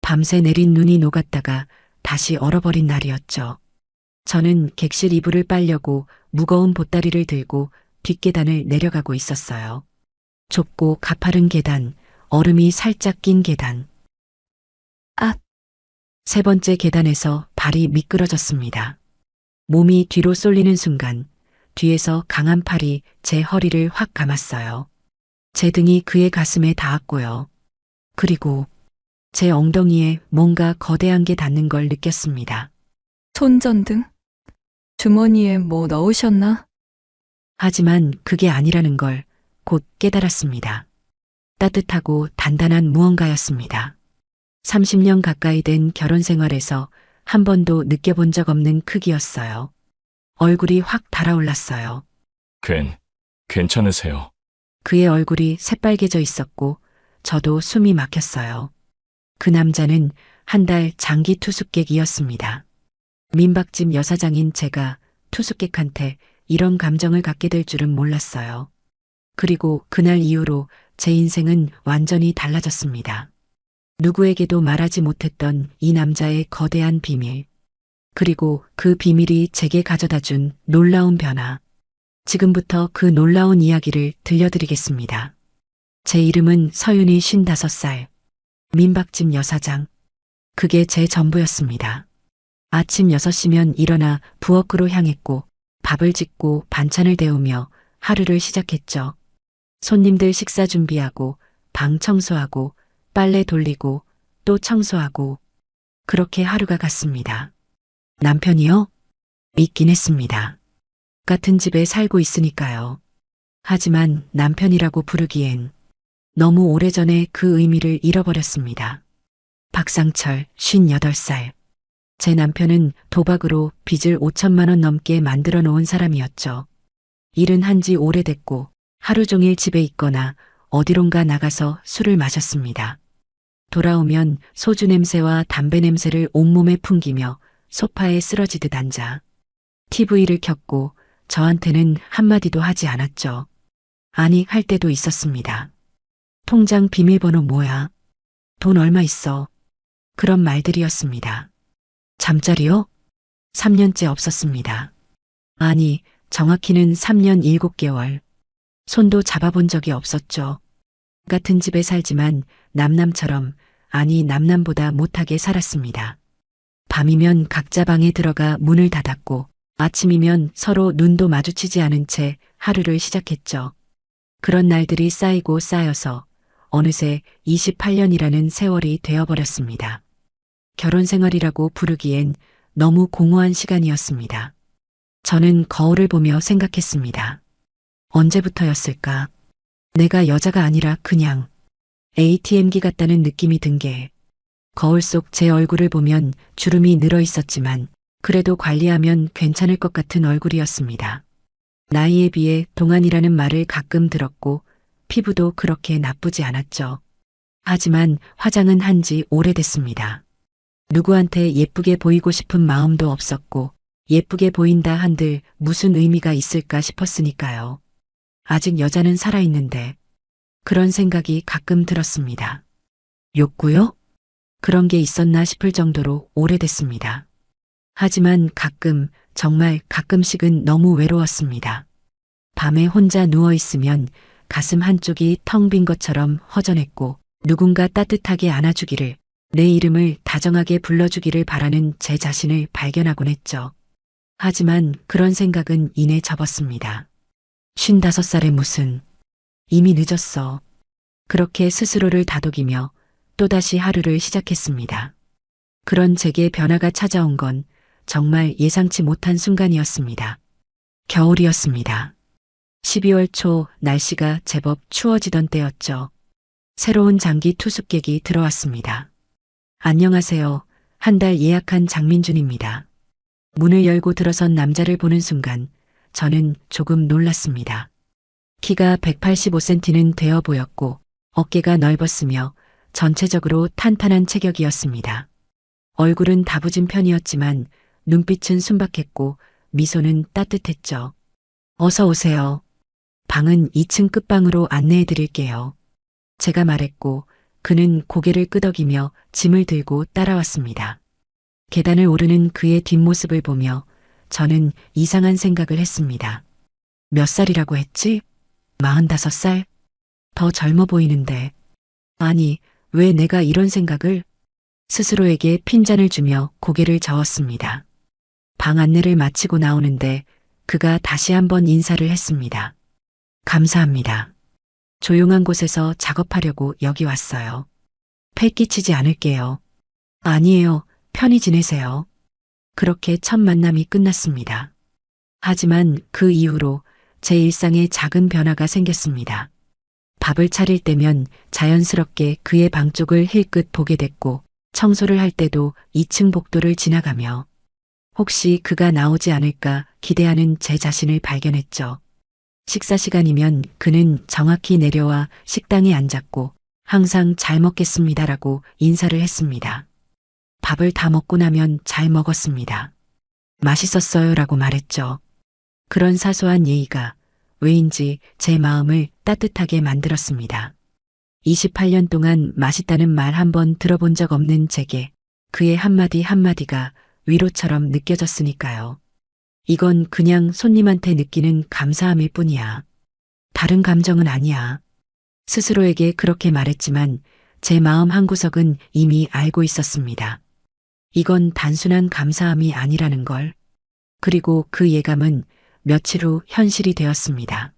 밤새 내린 눈이 녹았다가 다시 얼어버린 날이었죠. 저는 객실 이불을 빨려고 무거운 보따리를 들고 뒷계단을 내려가고 있었어요. 좁고 가파른 계단, 얼음이 살짝 낀 계단. 아, 세 번째 계단에서 발이 미끄러졌습니다. 몸이 뒤로 쏠리는 순간 뒤에서 강한 팔이 제 허리를 확 감았어요. 제 등이 그의 가슴에 닿았고요. 그리고 제 엉덩이에 뭔가 거대한 게 닿는 걸 느꼈습니다. 손전등? 주머니에 뭐 넣으셨나? 하지만 그게 아니라는 걸 곧 깨달았습니다. 따뜻하고 단단한 무언가였습니다. 30년 가까이 된 결혼 생활에서 한 번도 느껴본 적 없는 크기였어요. 얼굴이 확 달아올랐어요. 괜찮으세요? 그의 얼굴이 새빨개져 있었고 저도 숨이 막혔어요. 그 남자는 한 달 장기 투숙객이었습니다. 민박집 여사장인 제가 투숙객한테 이런 감정을 갖게 될 줄은 몰랐어요. 그리고 그날 이후로 제 인생은 완전히 달라졌습니다. 누구에게도 말하지 못했던 이 남자의 거대한 비밀. 그리고 그 비밀이 제게 가져다 준 놀라운 변화. 지금부터 그 놀라운 이야기를 들려드리겠습니다. 제 이름은 서윤이 55살. 민박집 여사장. 그게 제 전부였습니다. 아침 6시면 일어나 부엌으로 향했고 밥을 짓고 반찬을 데우며 하루를 시작했죠. 손님들 식사 준비하고 방 청소하고 빨래 돌리고 또 청소하고 그렇게 하루가 갔습니다. 남편이요? 있긴 했습니다. 같은 집에 살고 있으니까요. 하지만 남편이라고 부르기엔 너무 오래전에 그 의미를 잃어버렸습니다. 박상철, 58살. 제 남편은 도박으로 빚을 5천만 원 넘게 만들어 놓은 사람이었죠. 일은 한지 오래됐고 하루 종일 집에 있거나 어디론가 나가서 술을 마셨습니다. 돌아오면 소주 냄새와 담배 냄새를 온몸에 풍기며 소파에 쓰러지듯 앉아 TV를 켰고 저한테는 한마디도 하지 않았죠. 아니, 할 때도 있었습니다. 통장 비밀번호 뭐야? 돈 얼마 있어? 그런 말들이었습니다. 잠자리요? 3년째 없었습니다. 아니, 정확히는 3년 7개월. 손도 잡아본 적이 없었죠. 같은 집에 살지만 남남처럼, 아니 남남보다 못하게 살았습니다. 밤이면 각자 방에 들어가 문을 닫았고 아침이면 서로 눈도 마주치지 않은 채 하루를 시작했죠. 그런 날들이 쌓이고 쌓여서 어느새 28년이라는 세월이 되어버렸습니다. 결혼 생활이라고 부르기엔 너무 공허한 시간이었습니다. 저는 거울을 보며 생각했습니다. 언제부터였을까? 내가 여자가 아니라 그냥 ATM기 같다는 느낌이 든 게 거울 속 제 얼굴을 보면 주름이 늘어 있었지만 그래도 관리하면 괜찮을 것 같은 얼굴이었습니다. 나이에 비해 동안이라는 말을 가끔 들었고 피부도 그렇게 나쁘지 않았죠. 하지만 화장은 한지 오래됐습니다. 누구한테 예쁘게 보이고 싶은 마음도 없었고 예쁘게 보인다 한들 무슨 의미가 있을까 싶었으니까요. 아직 여자는 살아있는데 그런 생각이 가끔 들었습니다. 욕구요? 그런 게 있었나 싶을 정도로 오래됐습니다. 하지만 가끔, 정말 가끔씩은 너무 외로웠습니다. 밤에 혼자 누워있으면 가슴 한쪽이 텅 빈 것처럼 허전했고 누군가 따뜻하게 안아주기를, 내 이름을 다정하게 불러주기를 바라는 제 자신을 발견하곤 했죠. 하지만 그런 생각은 이내 접었습니다. 55살에 무슨, 이미 늦었어. 그렇게 스스로를 다독이며 또다시 하루를 시작했습니다. 그런 제게 변화가 찾아온 건 정말 예상치 못한 순간이었습니다. 겨울이었습니다. 12월 초 날씨가 제법 추워지던 때였죠. 새로운 장기 투숙객이 들어왔습니다. 안녕하세요. 한 달 예약한 장민준입니다. 문을 열고 들어선 남자를 보는 순간 저는 조금 놀랐습니다. 키가 185cm는 되어 보였고 어깨가 넓었으며 전체적으로 탄탄한 체격이었습니다. 얼굴은 다부진 편이었지만 눈빛은 순박했고 미소는 따뜻했죠. 어서 오세요. 방은 2층 끝방으로 안내해 드릴게요. 제가 말했고 그는 고개를 끄덕이며 짐을 들고 따라왔습니다. 계단을 오르는 그의 뒷모습을 보며 저는 이상한 생각을 했습니다. 몇 살이라고 했지? 45살? 더 젊어 보이는데. 아니, 왜 내가 이런 생각을? 스스로에게 핀잔을 주며 고개를 저었습니다. 방 안내를 마치고 나오는데 그가 다시 한번 인사를 했습니다. 감사합니다. 조용한 곳에서 작업하려고 여기 왔어요. 패 끼치지 않을게요. 아니에요. 편히 지내세요. 그렇게 첫 만남이 끝났습니다. 하지만 그 이후로 제 일상에 작은 변화가 생겼습니다. 밥을 차릴 때면 자연스럽게 그의 방 쪽을 힐끗 보게 됐고, 청소를 할 때도 2층 복도를 지나가며 혹시 그가 나오지 않을까 기대하는 제 자신을 발견했죠. 식사 시간이면 그는 정확히 내려와 식당에 앉았고 항상 잘 먹겠습니다라고 인사를 했습니다. 밥을 다 먹고 나면 잘 먹었습니다. 맛있었어요라고 말했죠. 그런 사소한 예의가 왜인지 제 마음을 따뜻하게 만들었습니다. 28년 동안 맛있다는 말 한 번 들어본 적 없는 제게 그의 한마디 한마디가 위로처럼 느껴졌으니까요. 이건 그냥 손님한테 느끼는 감사함일 뿐이야. 다른 감정은 아니야. 스스로에게 그렇게 말했지만 제 마음 한구석은 이미 알고 있었습니다. 이건 단순한 감사함이 아니라는 걸. 그리고 그 예감은 며칠 후 현실이 되었습니다.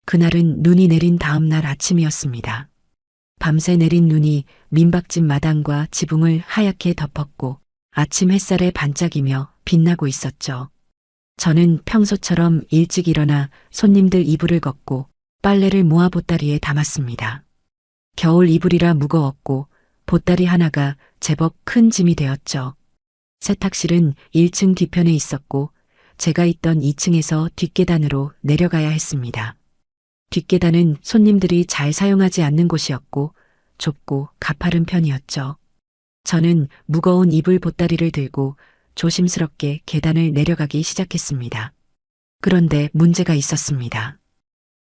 그날은 눈이 내린 다음 날 아침이었습니다. 밤새 내린 눈이 민박집 마당과 지붕을 하얗게 덮었고 아침 햇살에 반짝이며 빛나고 있었죠. 저는 평소처럼 일찍 일어나 손님들 이불을 걷고 빨래를 모아 보따리에 담았습니다. 겨울 이불이라 무거웠고 보따리 하나가 제법 큰 짐이 되었죠. 세탁실은 1층 뒤편에 있었고 제가 있던 2층에서 뒷계단으로 내려가야 했습니다. 뒷계단은 손님들이 잘 사용하지 않는 곳이었고 좁고 가파른 편이었죠. 저는 무거운 이불 보따리를 들고 조심스럽게 계단을 내려가기 시작했습니다. 그런데 문제가 있었습니다.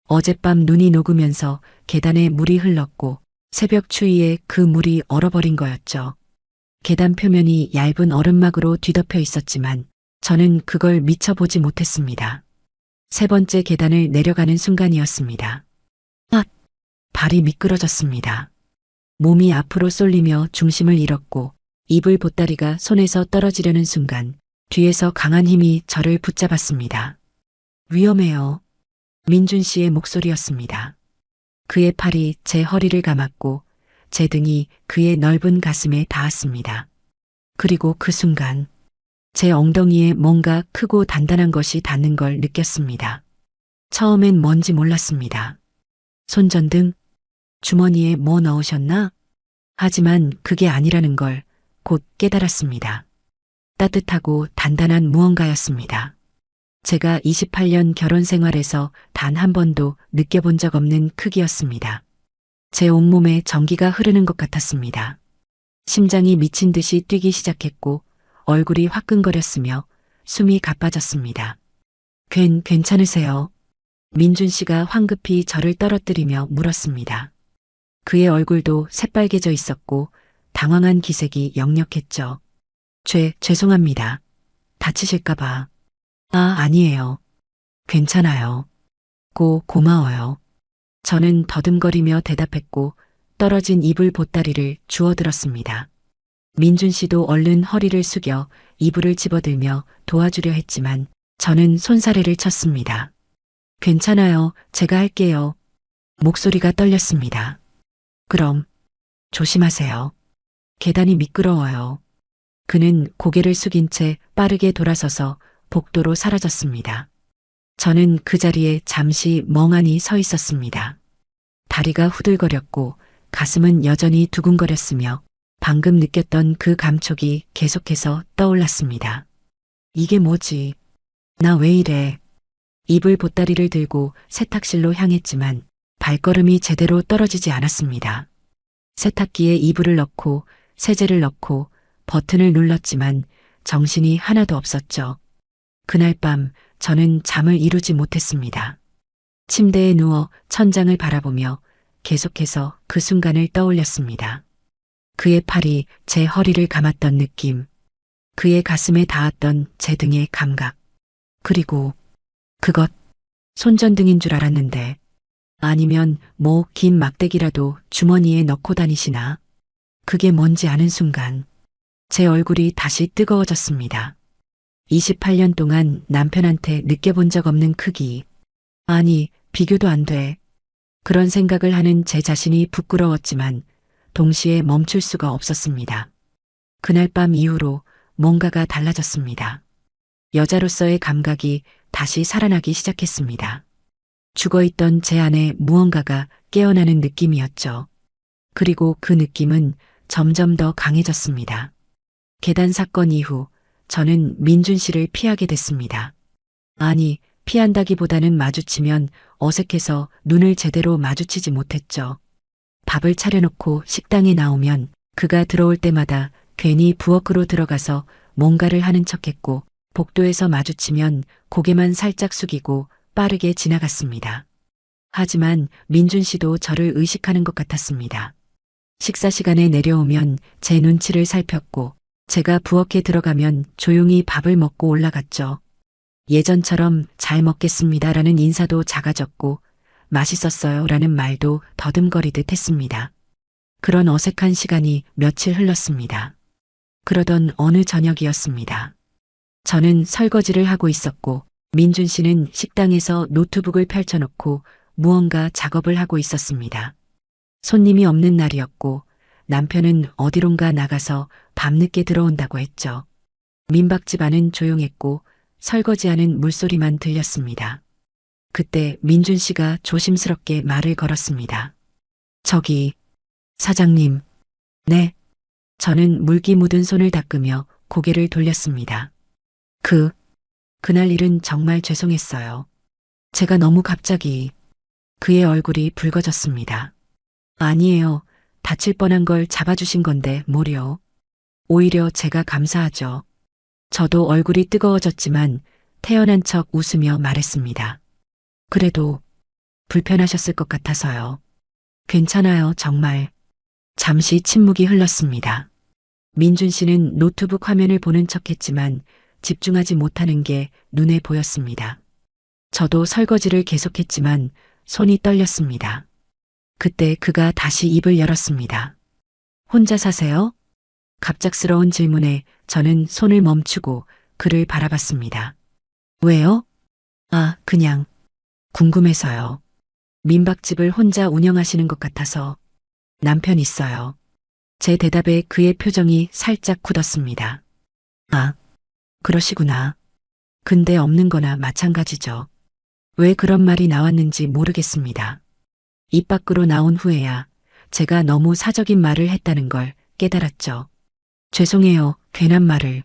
어젯밤 눈이 녹으면서 계단에 물이 흘렀고 새벽 추위에 그 물이 얼어버린 거였죠. 계단 표면이 얇은 얼음막으로 뒤덮여 있었지만 저는 그걸 미처 보지 못했습니다. 세 번째 계단을 내려가는 순간이었습니다. 발이 미끄러졌습니다. 몸이 앞으로 쏠리며 중심을 잃었고 이불 보따리가 손에서 떨어지려는 순간 뒤에서 강한 힘이 저를 붙잡았습니다. 위험해요. 민준 씨의 목소리였습니다. 그의 팔이 제 허리를 감았고 제 등이 그의 넓은 가슴에 닿았습니다. 그리고 그 순간 제 엉덩이에 뭔가 크고 단단한 것이 닿는 걸 느꼈습니다. 처음엔 뭔지 몰랐습니다. 손전등? 주머니에 뭐 넣으셨나? 하지만 그게 아니라는 걸 곧 깨달았습니다. 따뜻하고 단단한 무언가였습니다. 제가 28년 결혼 생활에서 단 한 번도 느껴본 적 없는 크기였습니다. 제 온몸에 전기가 흐르는 것 같았습니다. 심장이 미친 듯이 뛰기 시작했고 얼굴이 화끈거렸으며 숨이 가빠졌습니다. 괜찮으세요? 민준 씨가 황급히 저를 떨어뜨리며 물었습니다. 그의 얼굴도 새빨개져 있었고 당황한 기색이 역력했죠. 죄송합니다. 다치실까봐. 아니에요. 괜찮아요. 고마워요. 저는 더듬거리며 대답했고 떨어진 이불 보따리를 주워들었습니다. 민준 씨도 얼른 허리를 숙여 이불을 집어들며 도와주려 했지만 저는 손사래를 쳤습니다. 괜찮아요. 제가 할게요. 목소리가 떨렸습니다. 그럼 조심하세요. 계단이 미끄러워요. 그는 고개를 숙인 채 빠르게 돌아서서 복도로 사라졌습니다. 저는 그 자리에 잠시 멍하니 서 있었습니다. 다리가 후들거렸고 가슴은 여전히 두근거렸으며 방금 느꼈던 그 감촉이 계속해서 떠올랐습니다. 이게 뭐지? 나 왜 이래? 이불 보따리를 들고 세탁실로 향했지만 발걸음이 제대로 떨어지지 않았습니다. 세탁기에 이불을 넣고 세제를 넣고 버튼을 눌렀지만 정신이 하나도 없었죠. 그날 밤 저는 잠을 이루지 못했습니다. 침대에 누워 천장을 바라보며 계속해서 그 순간을 떠올렸습니다. 그의 팔이 제 허리를 감았던 느낌, 그의 가슴에 닿았던 제 등의 감각, 그리고 그것, 손전등인 줄 알았는데, 아니면 뭐 긴 막대기라도 주머니에 넣고 다니시나? 그게 뭔지 아는 순간, 제 얼굴이 다시 뜨거워졌습니다. 28년 동안 남편한테 느껴본 적 없는 크기. 아니, 비교도 안 돼. 그런 생각을 하는 제 자신이 부끄러웠지만 동시에 멈출 수가 없었습니다. 그날 밤 이후로 뭔가가 달라졌습니다. 여자로서의 감각이 다시 살아나기 시작했습니다. 죽어있던 제 안에 무언가가 깨어나는 느낌이었죠. 그리고 그 느낌은 점점 더 강해졌습니다. 계단 사건 이후 저는 민준 씨를 피하게 됐습니다. 아니, 피한다기보다는 마주치면 어색해서 눈을 제대로 마주치지 못했죠. 밥을 차려놓고 식당에 나오면 그가 들어올 때마다 괜히 부엌으로 들어가서 뭔가를 하는 척했고, 복도에서 마주치면 고개만 살짝 숙이고 빠르게 지나갔습니다. 하지만 민준 씨도 저를 의식하는 것 같았습니다. 식사 시간에 내려오면 제 눈치를 살폈고, 제가 부엌에 들어가면 조용히 밥을 먹고 올라갔죠. 예전처럼 잘 먹겠습니다라는 인사도 작아졌고, 맛있었어요라는 말도 더듬거리듯 했습니다. 그런 어색한 시간이 며칠 흘렀습니다. 그러던 어느 저녁이었습니다. 저는 설거지를 하고 있었고, 민준 씨는 식당에서 노트북을 펼쳐놓고 무언가 작업을 하고 있었습니다. 손님이 없는 날이었고, 남편은 어디론가 나가서 밤늦게 들어온다고 했죠. 민박집 안은 조용했고 설거지하는 물소리만 들렸습니다. 그때 민준 씨가 조심스럽게 말을 걸었습니다. 저기, 사장님. 네. 저는 물기 묻은 손을 닦으며 고개를 돌렸습니다. 그날 일은 정말 죄송했어요. 제가 너무 갑자기. 그의 얼굴이 붉어졌습니다. 아니에요. 다칠 뻔한 걸 잡아주신 건데 뭐려. 오히려 제가 감사하죠. 저도 얼굴이 뜨거워졌지만 태연한 척 웃으며 말했습니다. 그래도 불편하셨을 것 같아서요. 괜찮아요, 정말. 잠시 침묵이 흘렀습니다. 민준 씨는 노트북 화면을 보는 척했지만 집중하지 못하는 게 눈에 보였습니다. 저도 설거지를 계속했지만 손이 떨렸습니다. 그때 그가 다시 입을 열었습니다. 혼자 사세요? 갑작스러운 질문에 저는 손을 멈추고 그를 바라봤습니다. 왜요? 아, 그냥 궁금해서요. 민박집을 혼자 운영하시는 것 같아서. 남편 있어요. 제 대답에 그의 표정이 살짝 굳었습니다. 아, 그러시구나. 근데 없는 거나 마찬가지죠. 왜 그런 말이 나왔는지 모르겠습니다. 입 밖으로 나온 후에야 제가 너무 사적인 말을 했다는 걸 깨달았죠. 죄송해요, 괜한 말을.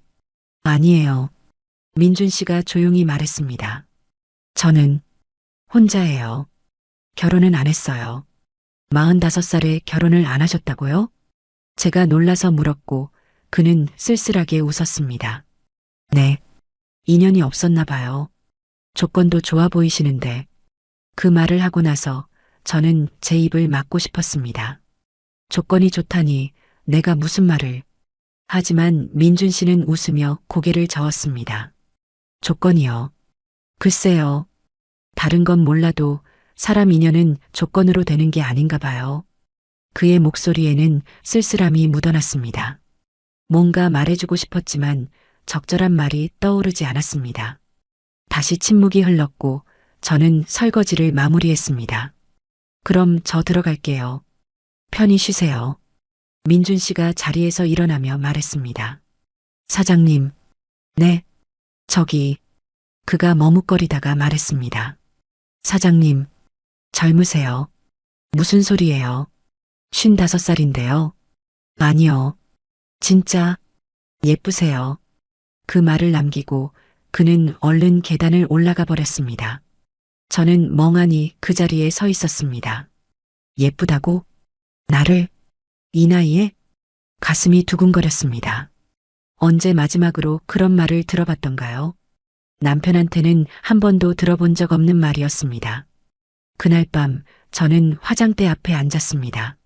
아니에요. 민준 씨가 조용히 말했습니다. 저는 혼자예요. 결혼은 안 했어요. 45살에 결혼을 안 하셨다고요? 제가 놀라서 물었고 그는 쓸쓸하게 웃었습니다. 네. 인연이 없었나 봐요. 조건도 좋아 보이시는데. 그 말을 하고 나서 저는 제 입을 막고 싶었습니다. 조건이 좋다니 내가 무슨 말을. 하지만 민준 씨는 웃으며 고개를 저었습니다. 조건이요. 글쎄요. 다른 건 몰라도 사람 인연은 조건으로 되는 게 아닌가 봐요. 그의 목소리에는 쓸쓸함이 묻어났습니다. 뭔가 말해주고 싶었지만 적절한 말이 떠오르지 않았습니다. 다시 침묵이 흘렀고 저는 설거지를 마무리했습니다. 그럼 저 들어갈게요. 편히 쉬세요. 민준 씨가 자리에서 일어나며 말했습니다. 사장님. 네. 저기. 그가 머뭇거리다가 말했습니다. 사장님. 젊으세요. 무슨 소리예요? 55살인데요. 아니요. 진짜 예쁘세요. 그 말을 남기고 그는 얼른 계단을 올라가 버렸습니다. 저는 멍하니 그 자리에 서 있었습니다. 예쁘다고? 나를? 이 나이에? 가슴이 두근거렸습니다. 언제 마지막으로 그런 말을 들어봤던가요? 남편한테는 한 번도 들어본 적 없는 말이었습니다. 그날 밤 저는 화장대 앞에 앉았습니다.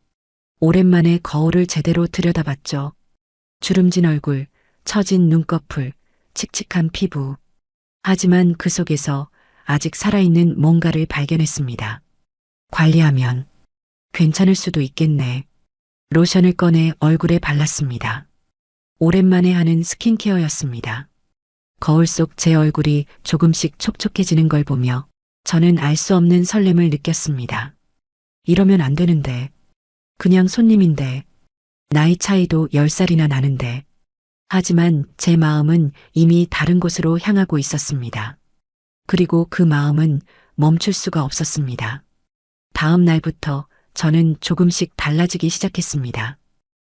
오랜만에 거울을 제대로 들여다봤죠. 주름진 얼굴, 처진 눈꺼풀, 칙칙한 피부. 하지만 그 속에서 아직 살아있는 뭔가를 발견했습니다. 관리하면 괜찮을 수도 있겠네. 로션을 꺼내 얼굴에 발랐습니다. 오랜만에 하는 스킨케어였습니다. 거울 속 제 얼굴이 조금씩 촉촉해지는 걸 보며 저는 알 수 없는 설렘을 느꼈습니다. 이러면 안 되는데. 그냥 손님인데. 나이 차이도 10살이나 나는데. 하지만 제 마음은 이미 다른 곳으로 향하고 있었습니다. 그리고 그 마음은 멈출 수가 없었습니다. 다음 날부터 저는 조금씩 달라지기 시작했습니다.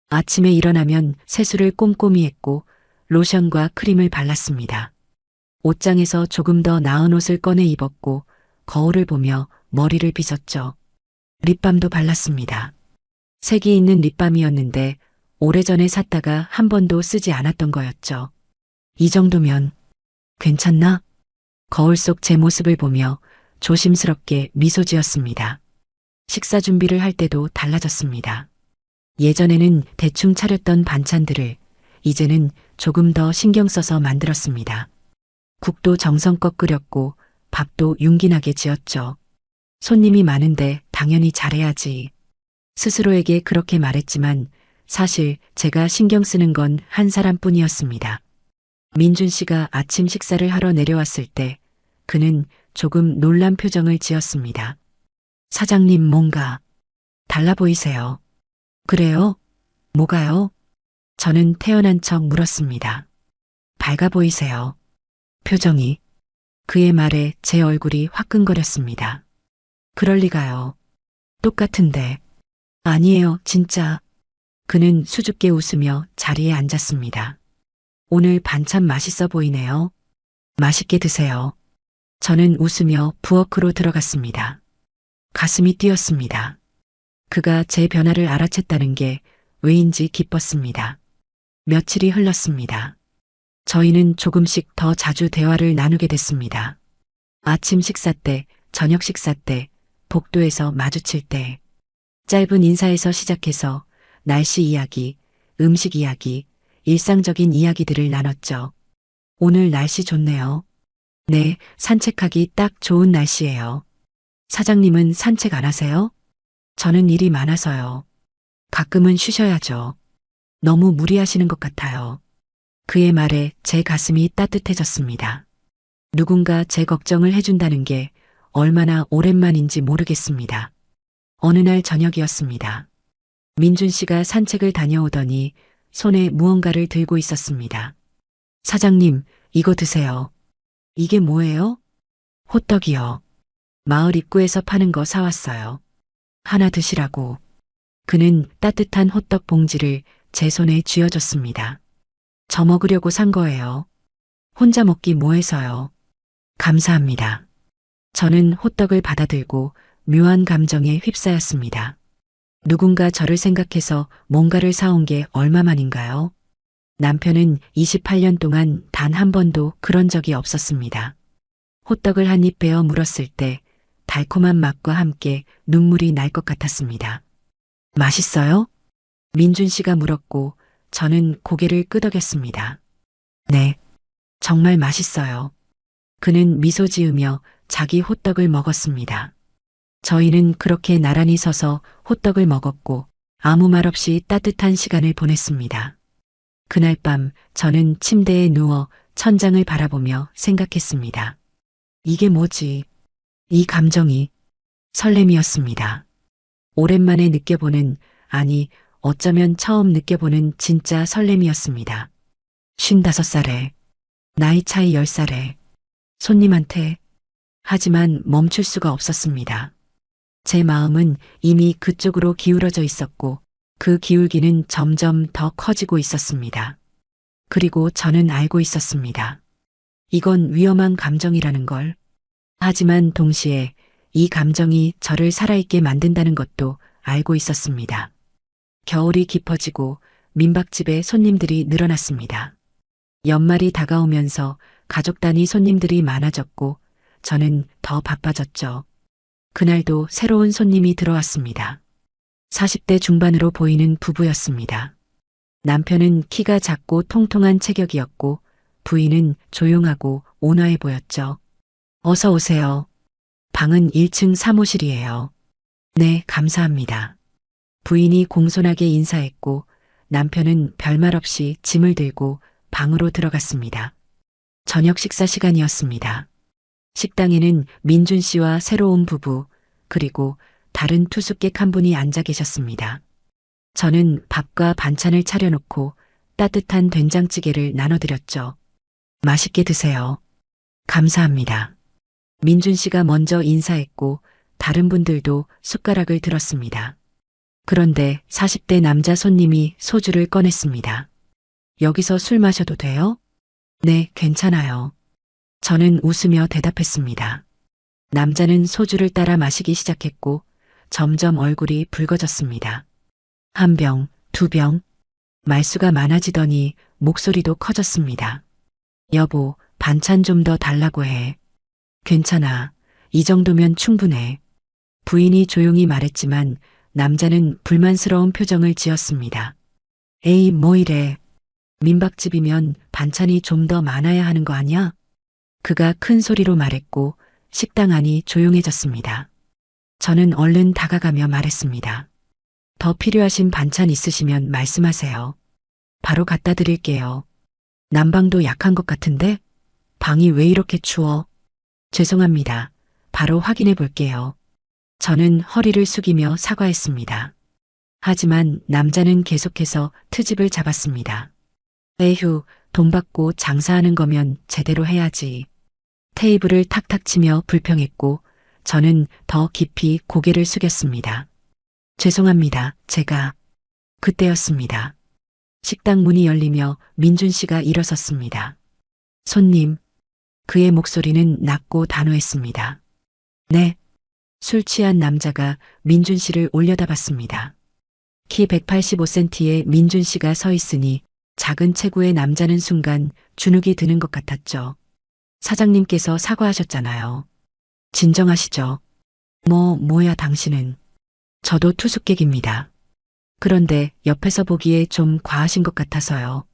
아침에 일어나면 세수를 꼼꼼히 했고 로션과 크림을 발랐습니다. 옷장에서 조금 더 나은 옷을 꺼내 입었고 거울을 보며 머리를 빗었죠. 립밤도 발랐습니다. 색이 있는 립밤이었는데 오래전에 샀다가 한 번도 쓰지 않았던 거였죠. 이 정도면 괜찮나? 거울 속 제 모습을 보며 조심스럽게 미소 지었습니다. 식사 준비를 할 때도 달라졌습니다. 예전에는 대충 차렸던 반찬들을 이제는 조금 더 신경 써서 만들었습니다. 국도 정성껏 끓였고 밥도 윤기나게 지었죠. 손님이 많은데 당연히 잘해야지. 스스로에게 그렇게 말했지만 사실 제가 신경 쓰는 건 한 사람뿐이었습니다. 민준 씨가 아침 식사를 하러 내려왔을 때 그는 조금 놀란 표정을 지었습니다. 사장님 뭔가 달라 보이세요. 그래요? 뭐가요? 저는 태어난 척 물었습니다. 밝아 보이세요. 표정이. 그의 말에 제 얼굴이 화끈거렸습니다. 그럴 리가요. 똑같은데. 아니에요, 진짜. 그는 수줍게 웃으며 자리에 앉았습니다. 오늘 반찬 맛있어 보이네요. 맛있게 드세요. 저는 웃으며 부엌으로 들어갔습니다. 가슴이 뛰었습니다. 그가 제 변화를 알아챘다는 게 왜인지 기뻤습니다. 며칠이 흘렀습니다. 저희는 조금씩 더 자주 대화를 나누게 됐습니다. 아침 식사 때, 저녁 식사 때, 복도에서 마주칠 때, 짧은 인사에서 시작해서 날씨 이야기, 음식 이야기, 일상적인 이야기들을 나눴죠. 오늘 날씨 좋네요. 네, 산책하기 딱 좋은 날씨예요. 사장님은 산책 안 하세요? 저는 일이 많아서요. 가끔은 쉬셔야죠. 너무 무리하시는 것 같아요. 그의 말에 제 가슴이 따뜻해졌습니다. 누군가 제 걱정을 해준다는 게 얼마나 오랜만인지 모르겠습니다. 어느 날 저녁이었습니다. 민준 씨가 산책을 다녀오더니 손에 무언가를 들고 있었습니다. 사장님, 이거 드세요. 이게 뭐예요? 호떡이요. 마을 입구에서 파는 거 사왔어요. 하나 드시라고. 그는 따뜻한 호떡 봉지를 제 손에 쥐어줬습니다. 저 먹으려고 산 거예요. 혼자 먹기 뭐해서요. 감사합니다. 저는 호떡을 받아들고 묘한 감정에 휩싸였습니다. 누군가 저를 생각해서 뭔가를 사온 게 얼마만인가요? 남편은 28년 동안 단 한 번도 그런 적이 없었습니다. 호떡을 한 입 베어 물었을 때 달콤한 맛과 함께 눈물이 날 것 같았습니다. 맛있어요? 민준 씨가 물었고 저는 고개를 끄덕였습니다. 네, 정말 맛있어요. 그는 미소 지으며 자기 호떡을 먹었습니다. 저희는 그렇게 나란히 서서 호떡을 먹었고 아무 말 없이 따뜻한 시간을 보냈습니다. 그날 밤 저는 침대에 누워 천장을 바라보며 생각했습니다. 이게 뭐지? 이 감정이 설렘이었습니다. 오랜만에 느껴보는, 아니, 어쩌면 처음 느껴보는 진짜 설렘이었습니다. 55살에, 나이 차이 10살에, 손님한테, 하지만 멈출 수가 없었습니다. 제 마음은 이미 그쪽으로 기울어져 있었고 그 기울기는 점점 더 커지고 있었습니다. 그리고 저는 알고 있었습니다. 이건 위험한 감정이라는 걸. 하지만 동시에 이 감정이 저를 살아있게 만든다는 것도 알고 있었습니다. 겨울이 깊어지고 민박집에 손님들이 늘어났습니다. 연말이 다가오면서 가족 단위 손님들이 많아졌고 저는 더 바빠졌죠. 그날도 새로운 손님이 들어왔습니다. 40대 중반으로 보이는 부부였습니다. 남편은 키가 작고 통통한 체격이었고 부인은 조용하고 온화해 보였죠. 어서 오세요. 방은 1층 사무실이에요. 네, 감사합니다. 부인이 공손하게 인사했고 남편은 별말 없이 짐을 들고 방으로 들어갔습니다. 저녁 식사 시간이었습니다. 식당에는 민준 씨와 새로운 부부, 그리고 다른 투숙객 한 분이 앉아 계셨습니다. 저는 밥과 반찬을 차려놓고 따뜻한 된장찌개를 나눠드렸죠. 맛있게 드세요. 감사합니다. 민준 씨가 먼저 인사했고 다른 분들도 숟가락을 들었습니다. 그런데 40대 남자 손님이 소주를 꺼냈습니다. 여기서 술 마셔도 돼요? 네, 괜찮아요. 저는 웃으며 대답했습니다. 남자는 소주를 따라 마시기 시작했고 점점 얼굴이 붉어졌습니다. 한 병, 두 병. 말수가 많아지더니 목소리도 커졌습니다. 여보, 반찬 좀 더 달라고 해. 괜찮아. 이 정도면 충분해. 부인이 조용히 말했지만 남자는 불만스러운 표정을 지었습니다. 에이, 뭐 이래. 민박집이면 반찬이 좀 더 많아야 하는 거 아니야? 그가 큰 소리로 말했고 식당 안이 조용해졌습니다. 저는 얼른 다가가며 말했습니다. 더 필요하신 반찬 있으시면 말씀하세요. 바로 갖다 드릴게요. 난방도 약한 것 같은데? 방이 왜 이렇게 추워? 죄송합니다. 바로 확인해 볼게요. 저는 허리를 숙이며 사과했습니다. 하지만 남자는 계속해서 트집을 잡았습니다. 에휴, 돈 받고 장사하는 거면 제대로 해야지. 테이블을 탁탁 치며 불평했고 저는 더 깊이 고개를 숙였습니다. 죄송합니다. 제가. 그때였습니다. 식당 문이 열리며 민준 씨가 일어섰습니다. 손님. 그의 목소리는 낮고 단호했습니다. 네. 술 취한 남자가 민준 씨를 올려다봤습니다. 키 185cm의 민준 씨가 서 있으니 작은 체구의 남자는 순간 주눅이 드는 것 같았죠. 사장님께서 사과하셨잖아요. 진정하시죠. 뭐야 당신은. 저도 투숙객입니다. 그런데 옆에서 보기에 좀 과하신 것 같아서요.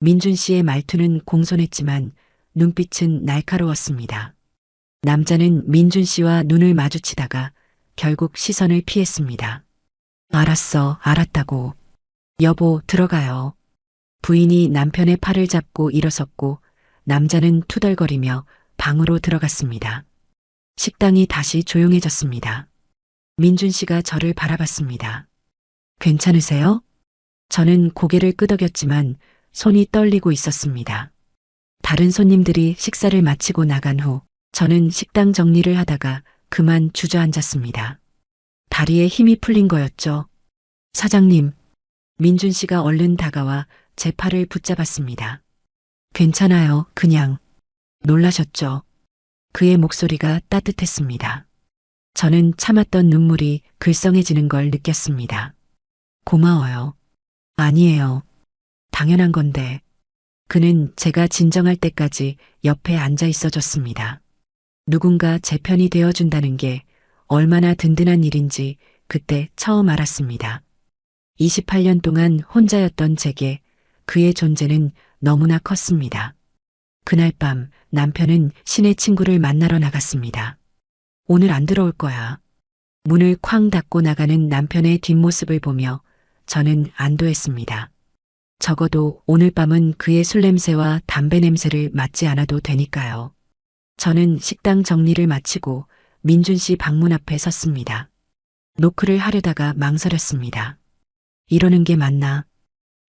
민준 씨의 말투는 공손했지만 눈빛은 날카로웠습니다. 남자는 민준 씨와 눈을 마주치다가 결국 시선을 피했습니다. 알았어, 알았다고. 여보, 들어가요. 부인이 남편의 팔을 잡고 일어섰고 남자는 투덜거리며 방으로 들어갔습니다. 식당이 다시 조용해졌습니다. 민준 씨가 저를 바라봤습니다. 괜찮으세요? 저는 고개를 끄덕였지만 손이 떨리고 있었습니다. 다른 손님들이 식사를 마치고 나간 후 저는 식당 정리를 하다가 그만 주저앉았습니다. 다리에 힘이 풀린 거였죠. 사장님, 민준 씨가 얼른 다가와 제 팔을 붙잡았습니다. 괜찮아요, 그냥. 놀라셨죠? 그의 목소리가 따뜻했습니다. 저는 참았던 눈물이 글썽해지는 걸 느꼈습니다. 고마워요. 아니에요. 당연한 건데. 그는 제가 진정할 때까지 옆에 앉아 있어 줬습니다. 누군가 제 편이 되어준다는 게 얼마나 든든한 일인지 그때 처음 알았습니다. 28년 동안 혼자였던 제게 그의 존재는 너무나 컸습니다. 그날 밤 남편은 시내 친구를 만나러 나갔습니다. 오늘 안 들어올 거야. 문을 쾅 닫고 나가는 남편의 뒷모습을 보며 저는 안도했습니다. 적어도 오늘 밤은 그의 술 냄새와 담배 냄새를 맡지 않아도 되니까요. 저는 식당 정리를 마치고 민준 씨 방문 앞에 섰습니다. 노크를 하려다가 망설였습니다. 이러는 게 맞나?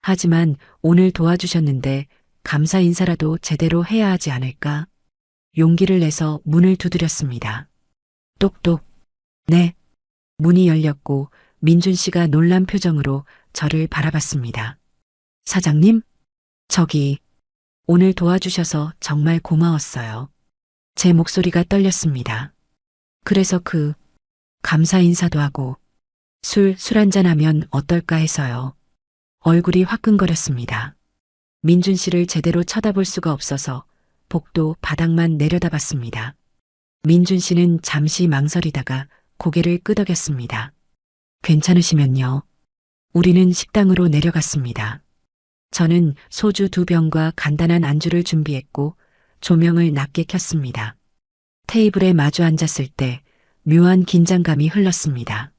하지만 오늘 도와주셨는데 감사 인사라도 제대로 해야 하지 않을까? 용기를 내서 문을 두드렸습니다. 똑똑. 네. 문이 열렸고 민준 씨가 놀란 표정으로 저를 바라봤습니다. 사장님? 저기, 오늘 도와주셔서 정말 고마웠어요. 제 목소리가 떨렸습니다. 그래서 감사 인사도 하고 술 한잔하면 어떨까 해서요. 얼굴이 화끈거렸습니다. 민준 씨를 제대로 쳐다볼 수가 없어서 복도 바닥만 내려다봤습니다. 민준 씨는 잠시 망설이다가 고개를 끄덕였습니다. 괜찮으시면요. 우리는 식당으로 내려갔습니다. 저는 소주 2병과 간단한 안주를 준비했고 조명을 낮게 켰습니다. 테이블에 마주 앉았을 때 묘한 긴장감이 흘렀습니다.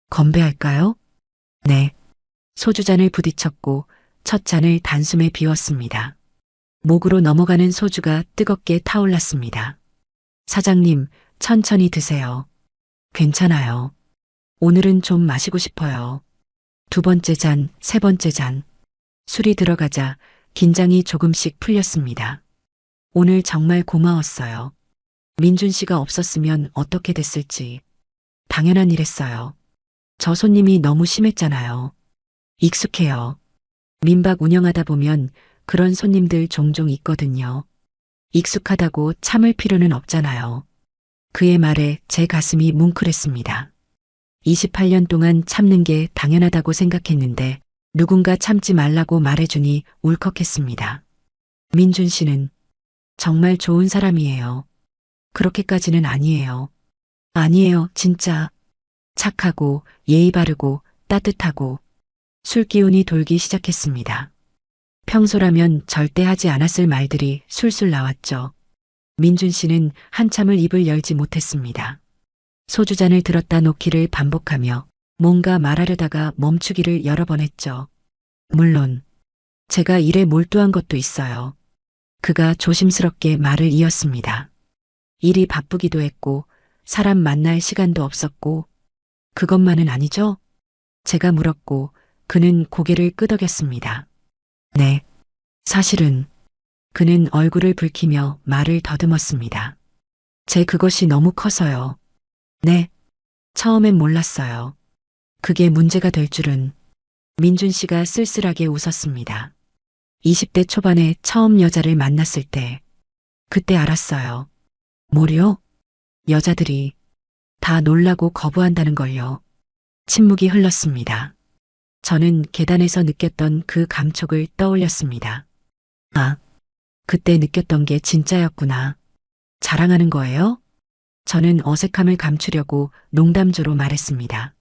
건배할까요? 네. 소주잔을 부딪혔고 첫 잔을 단숨에 비웠습니다. 목으로 넘어가는 소주가 뜨겁게 타올랐습니다. 사장님, 천천히 드세요. 괜찮아요. 오늘은 좀 마시고 싶어요. 2번째 잔, 3번째 잔. 술이 들어가자 긴장이 조금씩 풀렸습니다. 오늘 정말 고마웠어요. 민준 씨가 없었으면 어떻게 됐을지. 당연한 일했어요. 저 손님이 너무 심했잖아요. 익숙해요. 민박 운영하다 보면 그런 손님들 종종 있거든요. 익숙하다고 참을 필요는 없잖아요. 그의 말에 제 가슴이 뭉클했습니다. 28년 동안 참는 게 당연하다고 생각했는데 누군가 참지 말라고 말해주니 울컥했습니다. 민준 씨는 정말 좋은 사람이에요. 그렇게까지는 아니에요. 아니에요, 진짜. 착하고 예의 바르고 따뜻하고 술 기운이 돌기 시작했습니다. 평소라면 절대 하지 않았을 말들이 술술 나왔죠. 민준 씨는 한참을 입을 열지 못했습니다. 소주잔을 들었다 놓기를 반복하며 뭔가 말하려다가 멈추기를 여러 번 했죠. 물론 제가 일에 몰두한 것도 있어요. 그가 조심스럽게 말을 이었습니다. 일이 바쁘기도 했고 사람 만날 시간도 없었고 그것만은 아니죠? 제가 물었고 그는 고개를 끄덕였습니다. 네. 사실은 그는 얼굴을 붉히며 말을 더듬었습니다. 제 그것이 너무 커서요. 네. 처음엔 몰랐어요. 그게 문제가 될 줄은. 민준 씨가 쓸쓸하게 웃었습니다. 20대 초반에 처음 여자를 만났을 때 그때 알았어요. 뭐요? 여자들이 다 놀라고 거부한다는 걸요. 침묵이 흘렀습니다. 저는 계단에서 느꼈던 그 감촉을 떠올렸습니다. 아, 그때 느꼈던 게 진짜였구나. 자랑하는 거예요? 저는 어색함을 감추려고 농담조로 말했습니다.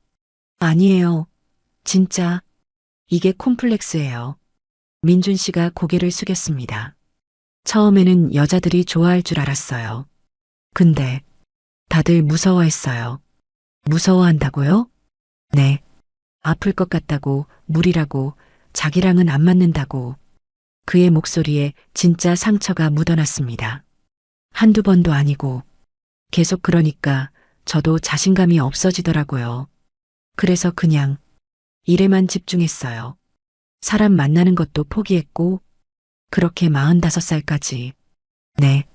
아니에요. 진짜. 이게 콤플렉스예요. 민준 씨가 고개를 숙였습니다. 처음에는 여자들이 좋아할 줄 알았어요. 근데 다들 무서워했어요. 무서워한다고요? 네. 아플 것 같다고, 무리라고, 자기랑은 안 맞는다고. 그의 목소리에 진짜 상처가 묻어났습니다. 한두 번도 아니고 계속 그러니까 저도 자신감이 없어지더라고요. 그래서 그냥 일에만 집중했어요. 사람 만나는 것도 포기했고 그렇게 45살까지. 네.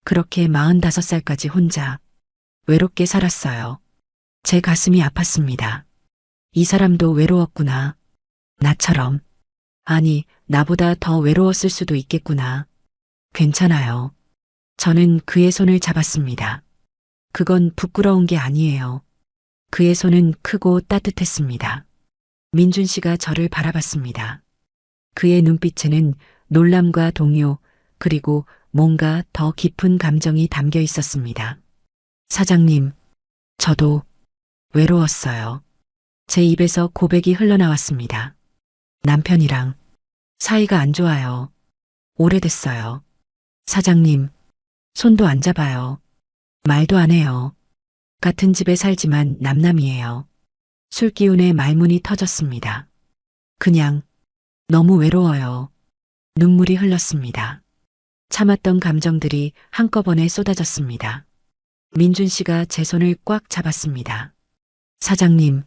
그렇게 45살까지 혼자 외롭게 살았어요. 제 가슴이 아팠습니다. 이 사람도 외로웠구나. 나처럼. 아니, 나보다 더 외로웠을 수도 있겠구나. 괜찮아요. 저는 그의 손을 잡았습니다. 그건 부끄러운 게 아니에요. 그의 손은 크고 따뜻했습니다. 민준 씨가 저를 바라봤습니다. 그의 눈빛에는 놀람과 동요, 그리고 뭔가 더 깊은 감정이 담겨 있었습니다. 사장님, 저도 외로웠어요. 제 입에서 고백이 흘러나왔습니다. 남편이랑 사이가 안 좋아요. 오래됐어요. 사장님, 손도 안 잡아요. 말도 안 해요. 같은 집에 살지만 남남이에요. 술기운에 말문이 터졌습니다. 그냥 너무 외로워요. 눈물이 흘렀습니다. 참았던 감정들이 한꺼번에 쏟아졌습니다. 민준 씨가 제 손을 꽉 잡았습니다. 사장님,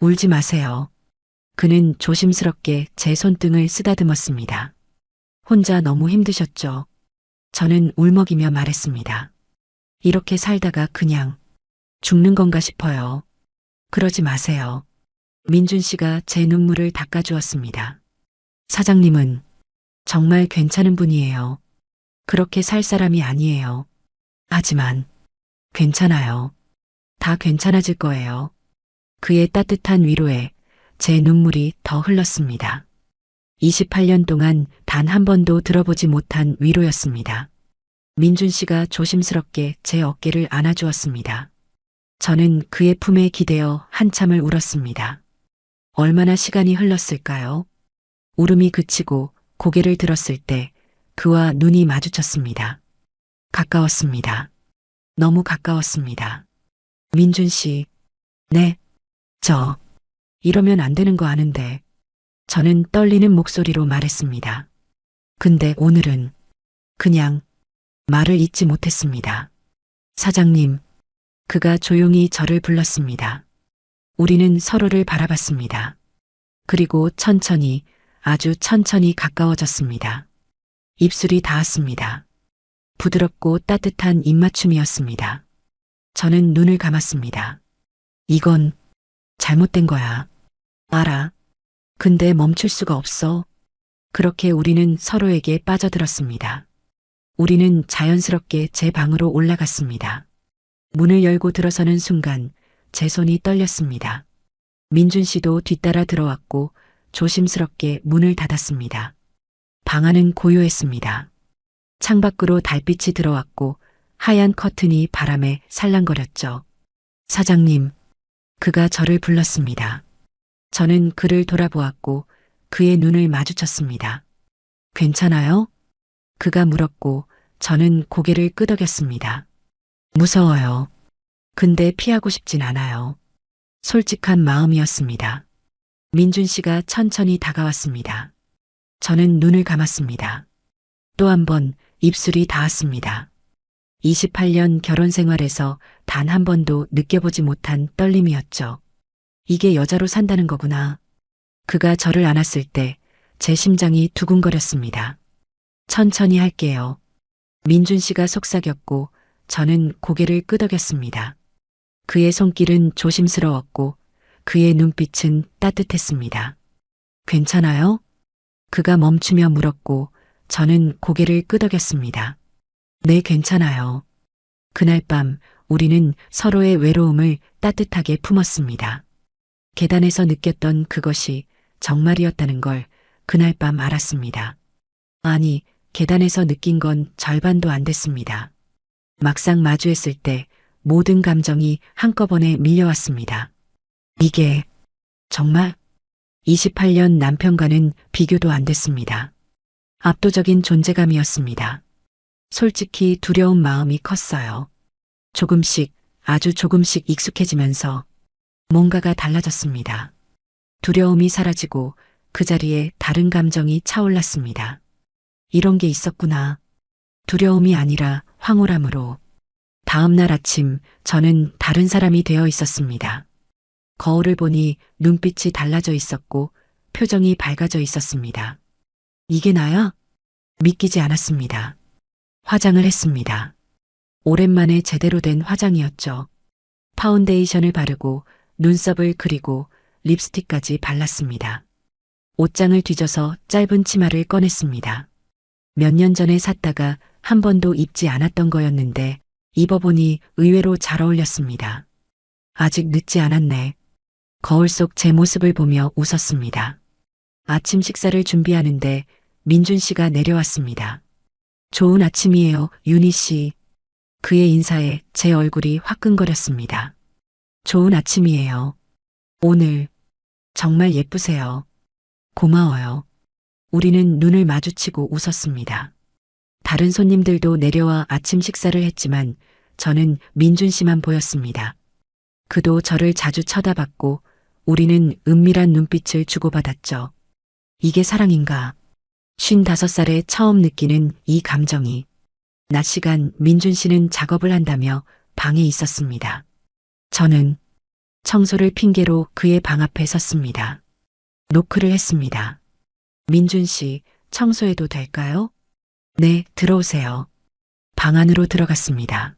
울지 마세요. 그는 조심스럽게 제 손등을 쓰다듬었습니다. 혼자 너무 힘드셨죠? 저는 울먹이며 말했습니다. 이렇게 살다가 그냥 죽는 건가 싶어요. 그러지 마세요. 민준 씨가 제 눈물을 닦아주었습니다. 사장님은 정말 괜찮은 분이에요. 그렇게 살 사람이 아니에요. 하지만 괜찮아요. 다 괜찮아질 거예요. 그의 따뜻한 위로에 제 눈물이 더 흘렀습니다. 28년 동안 단 한 번도 들어보지 못한 위로였습니다. 민준 씨가 조심스럽게 제 어깨를 안아주었습니다. 저는 그의 품에 기대어 한참을 울었습니다. 얼마나 시간이 흘렀을까요? 울음이 그치고 고개를 들었을 때 그와 눈이 마주쳤습니다. 가까웠습니다. 너무 가까웠습니다. 민준 씨, 네, 이러면 안 되는 거 아는데. 저는 떨리는 목소리로 말했습니다. 근데 오늘은 그냥 말을 잇지 못했습니다. 사장님, 그가 조용히 저를 불렀습니다. 우리는 서로를 바라봤습니다. 그리고 천천히, 아주 천천히 가까워졌습니다. 입술이 닿았습니다. 부드럽고 따뜻한 입맞춤이었습니다. 저는 눈을 감았습니다. 이건 잘못된 거야. 알아. 근데 멈출 수가 없어. 그렇게 우리는 서로에게 빠져들었습니다. 우리는 자연스럽게 제 방으로 올라갔습니다. 문을 열고 들어서는 순간 제 손이 떨렸습니다. 민준 씨도 뒤따라 들어왔고 조심스럽게 문을 닫았습니다. 방 안은 고요했습니다. 창밖으로 달빛이 들어왔고 하얀 커튼이 바람에 살랑거렸죠. 사장님, 그가 저를 불렀습니다. 저는 그를 돌아보았고 그의 눈을 마주쳤습니다. 괜찮아요? 그가 물었고 저는 고개를 끄덕였습니다. 무서워요. 근데 피하고 싶진 않아요. 솔직한 마음이었습니다. 민준 씨가 천천히 다가왔습니다. 저는 눈을 감았습니다. 또 한 번 입술이 닿았습니다. 28년 결혼 생활에서 단 한 번도 느껴보지 못한 떨림이었죠. 이게 여자로 산다는 거구나. 그가 저를 안았을 때 제 심장이 두근거렸습니다. 천천히 할게요. 민준 씨가 속삭였고 저는 고개를 끄덕였습니다. 그의 손길은 조심스러웠고 그의 눈빛은 따뜻했습니다. 괜찮아요? 그가 멈추며 물었고 저는 고개를 끄덕였습니다. 네, 괜찮아요. 그날 밤 우리는 서로의 외로움을 따뜻하게 품었습니다. 계단에서 느꼈던 그것이 정말이었다는 걸 그날 밤 알았습니다. 아니, 계단에서 느낀 건 절반도 안 됐습니다. 막상 마주했을 때 모든 감정이 한꺼번에 밀려왔습니다. 이게 정말 28년 남편과는 비교도 안 됐습니다. 압도적인 존재감이었습니다. 솔직히 두려운 마음이 컸어요. 조금씩, 아주 조금씩 익숙해지면서 뭔가가 달라졌습니다. 두려움이 사라지고 그 자리에 다른 감정이 차올랐습니다. 이런 게 있었구나. 두려움이 아니라 황홀함으로. 다음 날 아침 저는 다른 사람이 되어 있었습니다. 거울을 보니 눈빛이 달라져 있었고 표정이 밝아져 있었습니다. 이게 나야? 믿기지 않았습니다. 화장을 했습니다. 오랜만에 제대로 된 화장이었죠. 파운데이션을 바르고 눈썹을 그리고 립스틱까지 발랐습니다. 옷장을 뒤져서 짧은 치마를 꺼냈습니다. 몇 년 전에 샀다가 한 번도 입지 않았던 거였는데 입어보니 의외로 잘 어울렸습니다. 아직 늦지 않았네. 거울 속 제 모습을 보며 웃었습니다. 아침 식사를 준비하는데 민준 씨가 내려왔습니다. 좋은 아침이에요, 윤희 씨. 그의 인사에 제 얼굴이 화끈거렸습니다. 좋은 아침이에요. 오늘 정말 예쁘세요. 고마워요. 우리는 눈을 마주치고 웃었습니다. 다른 손님들도 내려와 아침 식사를 했지만 저는 민준 씨만 보였습니다. 그도 저를 자주 쳐다봤고 우리는 은밀한 눈빛을 주고받았죠. 이게 사랑인가? 55살에 처음 느끼는 이 감정이. 낮 시간 민준 씨는 작업을 한다며 방에 있었습니다. 저는 청소를 핑계로 그의 방 앞에 섰습니다. 노크를 했습니다. 민준 씨, 청소해도 될까요? 네, 들어오세요. 방 안으로 들어갔습니다.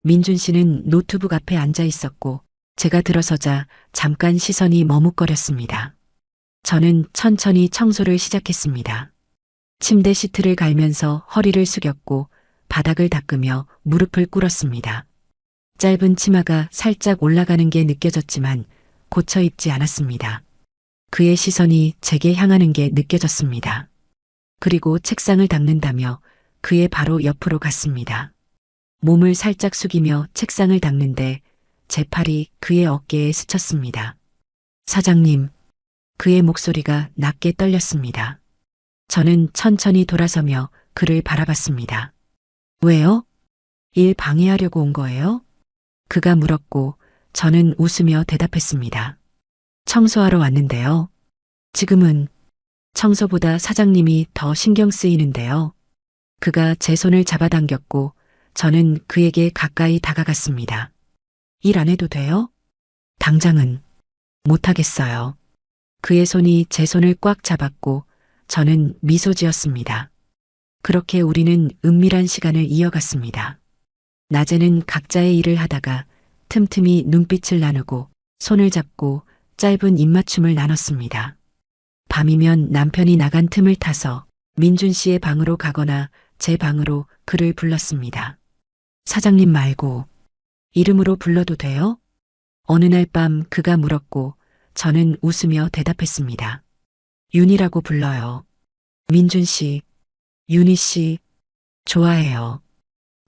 민준 씨는 노트북 앞에 앉아 있었고 제가 들어서자 잠깐 시선이 머뭇거렸습니다. 저는 천천히 청소를 시작했습니다. 침대 시트를 갈면서 허리를 숙였고 바닥을 닦으며 무릎을 꿇었습니다. 짧은 치마가 살짝 올라가는 게 느껴졌지만 고쳐 입지 않았습니다. 그의 시선이 제게 향하는 게 느껴졌습니다. 그리고 책상을 닦는다며 그의 바로 옆으로 갔습니다. 몸을 살짝 숙이며 책상을 닦는데 제 팔이 그의 어깨에 스쳤습니다. 사장님, 그의 목소리가 낮게 떨렸습니다. 저는 천천히 돌아서며 그를 바라봤습니다. 왜요? 일 방해하려고 온 거예요? 그가 물었고 저는 웃으며 대답했습니다. 청소하러 왔는데요. 지금은 청소보다 사장님이 더 신경 쓰이는데요. 그가 제 손을 잡아당겼고 저는 그에게 가까이 다가갔습니다. 일 안 해도 돼요? 당장은 못하겠어요. 그의 손이 제 손을 꽉 잡았고 저는 미소 지었습니다. 그렇게 우리는 은밀한 시간을 이어갔습니다. 낮에는 각자의 일을 하다가 틈틈이 눈빛을 나누고 손을 잡고 짧은 입맞춤을 나눴습니다. 밤이면 남편이 나간 틈을 타서 민준 씨의 방으로 가거나 제 방으로 그를 불렀습니다. 사장님 말고 이름으로 불러도 돼요? 어느 날 밤 그가 물었고 저는 웃으며 대답했습니다. 윤이라고 불러요. 민준 씨, 윤희 씨, 좋아해요.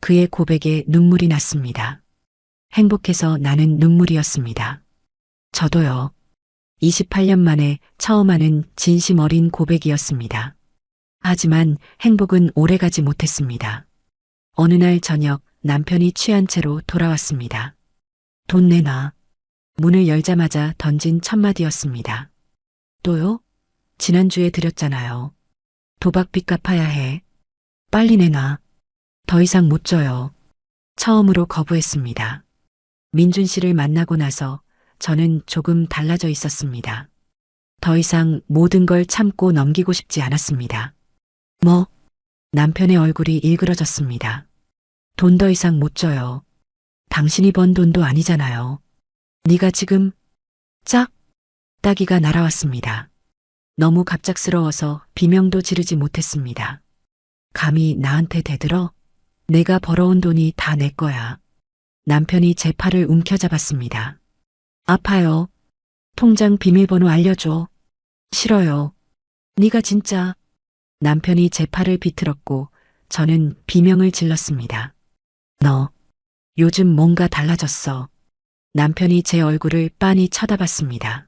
그의 고백에 눈물이 났습니다. 행복해서 나는 눈물이었습니다. 저도요. 28년 만에 처음 하는 진심 어린 고백이었습니다. 하지만 행복은 오래가지 못했습니다. 어느 날 저녁 남편이 취한 채로 돌아왔습니다. 돈 내놔. 문을 열자마자 던진 첫 마디였습니다. 또요? 지난주에 드렸잖아요. 도박빚 갚아야 해. 빨리 내놔. 더 이상 못 줘요. 처음으로 거부했습니다. 민준 씨를 만나고 나서 저는 조금 달라져 있었습니다. 더 이상 모든 걸 참고 넘기고 싶지 않았습니다. 뭐? 남편의 얼굴이 일그러졌습니다. 돈 더 이상 못 줘요. 당신이 번 돈도 아니잖아요. 네가 지금 짝? 따기가 날아왔습니다. 너무 갑작스러워서 비명도 지르지 못했습니다. 감히 나한테 대들어? 내가 벌어온 돈이 다 내 거야. 남편이 제 팔을 움켜잡았습니다. 아파요. 통장 비밀번호 알려줘. 싫어요. 네가 진짜. 남편이 제 팔을 비틀었고 저는 비명을 질렀습니다. 너 요즘 뭔가 달라졌어. 남편이 제 얼굴을 빤히 쳐다봤습니다.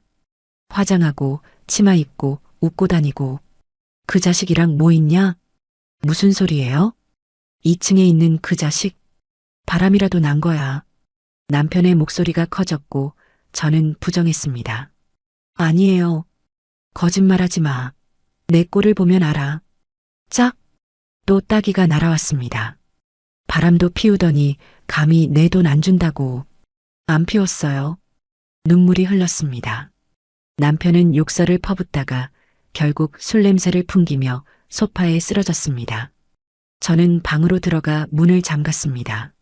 화장하고 치마 입고 웃고 다니고 그 자식이랑 뭐 있냐? 무슨 소리예요? 2층에 있는 그 자식? 바람이라도 난 거야. 남편의 목소리가 커졌고 저는 부정했습니다. 아니에요. 거짓말하지 마. 내 꼴을 보면 알아. 짝! 또 따기가 날아왔습니다. 바람도 피우더니 감히 내 돈 안 준다고. 안 피웠어요. 눈물이 흘렀습니다. 남편은 욕설을 퍼붓다가 결국 술 냄새를 풍기며 소파에 쓰러졌습니다. 저는 방으로 들어가 문을 잠갔습니다.